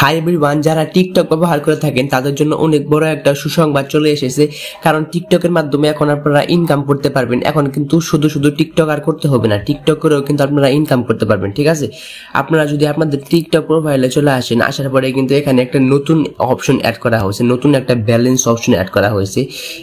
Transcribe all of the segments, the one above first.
Hi everyone, যারা TikTok ব্যবহার করে থাকেন তাদের জন্য অনেক বড় একটা সুসংবাদ চলে এসেছে। কারণ টিকটকের মাধ্যমে এখন আপনারা ইনকাম করতে পারবেন। এখন কিন্তু শুধু শুধু টিকটক আর করতে হবে না, টিকটক করেও কিন্তু আপনারা ইনকাম করতে পারবেন। ঠিক আছে, আপনারা যদি আপনাদের টিকটক প্রোফাইলে চলে আসেন, আসার পরে কিন্তু এখানে একটা নতুন অপশন অ্যাড করা হয়েছে, নতুন একটা ব্যালেন্স অপশন অ্যাড করা হয়েছে।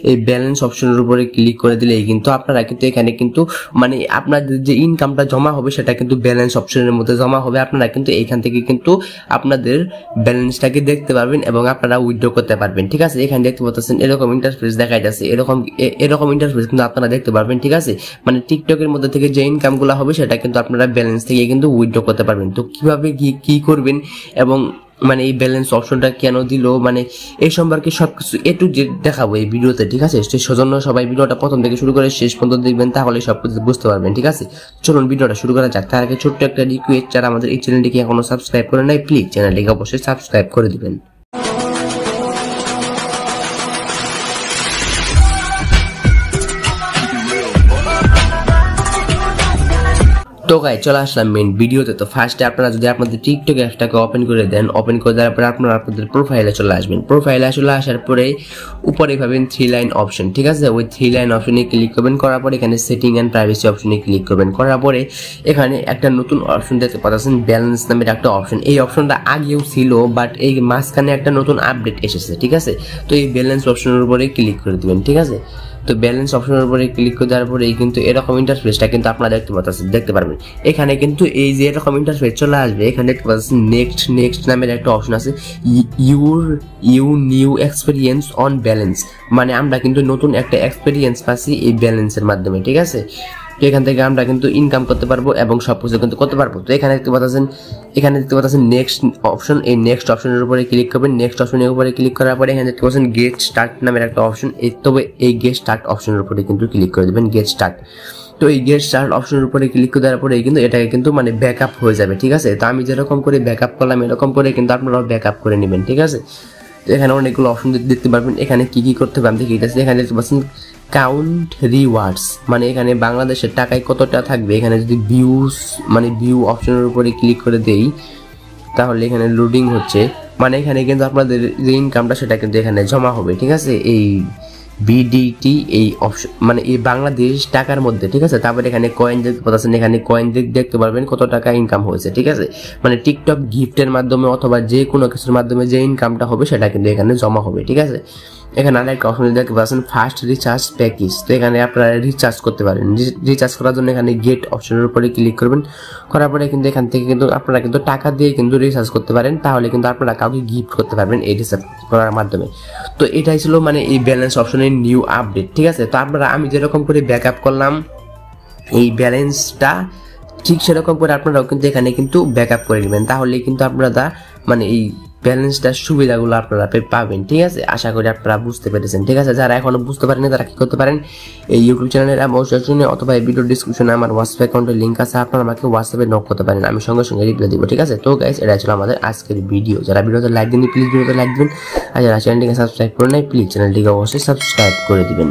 এই ব্যালেন্স অপশনের উপরে ক্লিক করে দিলেই কিন্তু আপনারা কিন্তু এখানে কিন্তু মানে আপনাদের যে ইনকামটা জমা হবে সেটা কিন্তু ব্যালেন্স অপশনের মধ্যে জমা হবে। আপনারা কিন্তু এখান থেকে কিন্তু আপনাদের ব্যালেন্সটাকে দেখতে পারবেন এবং আপনারা উইথড্র করতে পারবেন। ঠিক আছে, এখানে দেখতে পাচ্ছেন এরকম ইন্টারফেস দেখা যাচ্ছে, এরকম ইন্টারফেস কিন্তু আপনারা দেখতে পারবেন। ঠিক আছে, মানে টিকটকের মধ্যে থেকে যে ইনকাম গুলা হবে সেটা কিন্তু আপনারা ব্যালেন্স থেকে কিন্তু উইথড্র করতে পারবেন। তো কিভাবে কি করবেন এবং মানে এই ব্যালেন্স অপশনটা কেন দিল, মানে এই সম্পর্কে সবকিছু এ টু জেড দেখাবো এই ভিডিওতে। ঠিক আছে, সেজন্য সবাই ভিডিওটা প্রথম থেকে শুরু করে শেষ পর্যন্ত দেখবেন, তাহলে সবকিছু বুঝতে পারবেন। ঠিক আছে, চলুন ভিডিওটা শুরু করা যাক। তার আগে ছোট্ট একটা রিকোয়েস্ট, যারা আমাদের এই চ্যানেলটিকে এখনো সাবস্ক্রাইব করে নাই, প্লিজ চ্যানেলটিকে অবশ্যই সাবস্ক্রাইব করে দিবেন। তো গাইস, চলে আসলাম মেইন ভিডিওতে। তো ফার্স্টে আপনারা যদি আপনাদের টিকটক অ্যাপটাকে ওপেন করে দেন, ওপেন করে দেওয়ার পরে আপনারা আপনাদের প্রোফাইলে চলে আসবেন। প্রোফাইলে চলে আসার পরে উপরে পাবেন 3 লাইন অপশন। ঠিক আছে, ওই 3 লাইন অপশনে ক্লিক করবেন, করার পরে এখানে সেটিং এন্ড প্রাইভেসি অপশনে ক্লিক করবেন। করার পরে এখানে একটা নতুন অপশন দেখতে পাচ্ছেন, ব্যালেন্স নামের একটা অপশন। এই অপশনটা আগেও ছিল, বাট এই মাঝখানে একটা নতুন আপডেট এসেছে। ঠিক আছে, তো এই ব্যালেন্স অপশনের উপরে ক্লিক করে দিবেন। ঠিক আছে, তো ব্যালেন্স অপশনের উপরে ক্লিক করে দেওয়ার পরে কিন্তু এরকম ইন্টারফেসটা কিন্তু আপনারা দেখতে পারবেন। এখানে কিন্তু এই যে এরকম ইন্টারফেস চলে আসবে, এখানে দেখতে পাচ্ছেন নেক্সট নামের একটা অপশন আছে, you new experience on balance. মানে আমরা কিন্তু নতুন একটা এক্সপেরিয়েন্স পাচ্ছি এই ব্যালেন্সের মাধ্যমে। ঠিক আছে, তো এখান থেকে আমরা কিন্তু ইনকাম করতে পারবো এবং সবকিছু কিন্তু করতে পারবো। তো এখানে দেখতে পাচ্ছেন নেক্সট অপশন। এই নেক্সট অপশনের উপরে ক্লিক করবেন। নেক্সট অপশনের উপরে ক্লিক করার পরে এখানে দেখতে পাচ্ছেন গেট স্টার্ট নামের একটা অপশন। তবে এই গেট স্টার্ট অপশনের উপরে কিন্তু ক্লিক করে দেবেন, গেট স্টার্ট। তো এই গেট স্টার্ট অপশনের উপরে ক্লিক করে দেওয়ার পরে কিন্তু এটাকে কিন্তু মানে ব্যাকআপ হয়ে যাবে। ঠিক আছে, তো আমি যেরকম করে ব্যাকআপ করলাম এরকম করে কিন্তু আপনারাও ব্যাকআপ করে নেবেন। ঠিক আছে, তো এখানে অনেকগুলো অপশন দেখতে পারবেন। এখানে কি করতে হবে আমি দেখি। এখানে দেখতে পাচ্ছেন কাউন্ট রিওয়ার্ডস, মানে এখানে বাংলাদেশের টাকায় কতটা থাকবে। এখানে যদি ভিউ অপশনের উপরে ক্লিক করে দেই, তাহলে এখানে লোডিং হচ্ছে, মানে এখানে কিন্তু আপনাদের যে ইনকামটা সেটা কিন্তু এখানে জমা হবে। ঠিক আছে, এই বিডিটি এই অপশন মানে এই বাংলাদেশ টাকার মধ্যে। ঠিক আছে, তারপরে এখানে কয়েন দেখতে পাচ্ছেন, এখানে কয়েন দেখতে পারবেন কত টাকা ইনকাম হয়েছে। ঠিক আছে, মানে টিকটক গিফটের মাধ্যমে অথবা যে কোনো কিছুর মাধ্যমে যে ইনকামটা হবে সেটা কিন্তু এখানে জমা হবে। ঠিক আছে, এখানে আরেকটা অপশন দেখতে পাচ্ছেন ফার্স্ট রিচার্জ প্যাকেজ। তো এখানে আপনারা রিচার্জ করতে পারেন। রিচার্জ করার জন্য এখানে গেট অপশনের উপরে ক্লিক করবেন। করার পরে কিন্তু এখান থেকে কিন্তু আপনারা কিন্তু টাকা দিয়ে কিন্তু রিচার্জ করতে পারেন, তাহলে কিন্তু আপনারা কাউকে গিফট করতে পারবেন এই রিচার্জ করার মাধ্যমে। তো এটাই ছিল মানে এই ব্যালেন্স অপশনের নিউ আপডেট। ঠিক আছে, তো আমি যেরকম করে ব্যাকআপ করলাম এই ব্যালেন্সটা, ঠিক সেরকম করে আপনারাও কিন্তু এখানে কিন্তু ব্যাকআপ করে নেবেন, তাহলে কিন্তু আপনারা মানে এই ব্যালেন্সটার সুবিধাগুলো আপনারা পাবেন। ঠিক আছে, আশা করি আপনারা বুঝতে পেরেছেন। ঠিক আছে, যারা এখনো বুঝতে পারেন তারা কি করতে পারেন, এই ইউটিউব চ্যানেলের অবশ্যই অথবা এই ভিডিও ডিসক্রিপশনে আমার হোয়াটসঅ্যাপ অ্যাকাউন্টের লিঙ্ক আছে, আপনারা আমাকে হোয়াটসঅ্যাপে নক করতে পারেন, আমি সঙ্গে সঙ্গে রিপ্লাই দিব। ঠিক আছে, তো গাইস, এটা ছিল আমাদের আজকের ভিডিও। যারা ভিডিওতে লাইক দেননি প্লিজ ভিডিওতে লাইক দিবেন, আর যারা চ্যানেলটিকে সাবস্ক্রাইব করে নাই প্লিজ চ্যানেলটিকে অবশ্যই সাবস্ক্রাইব করে দিবেন।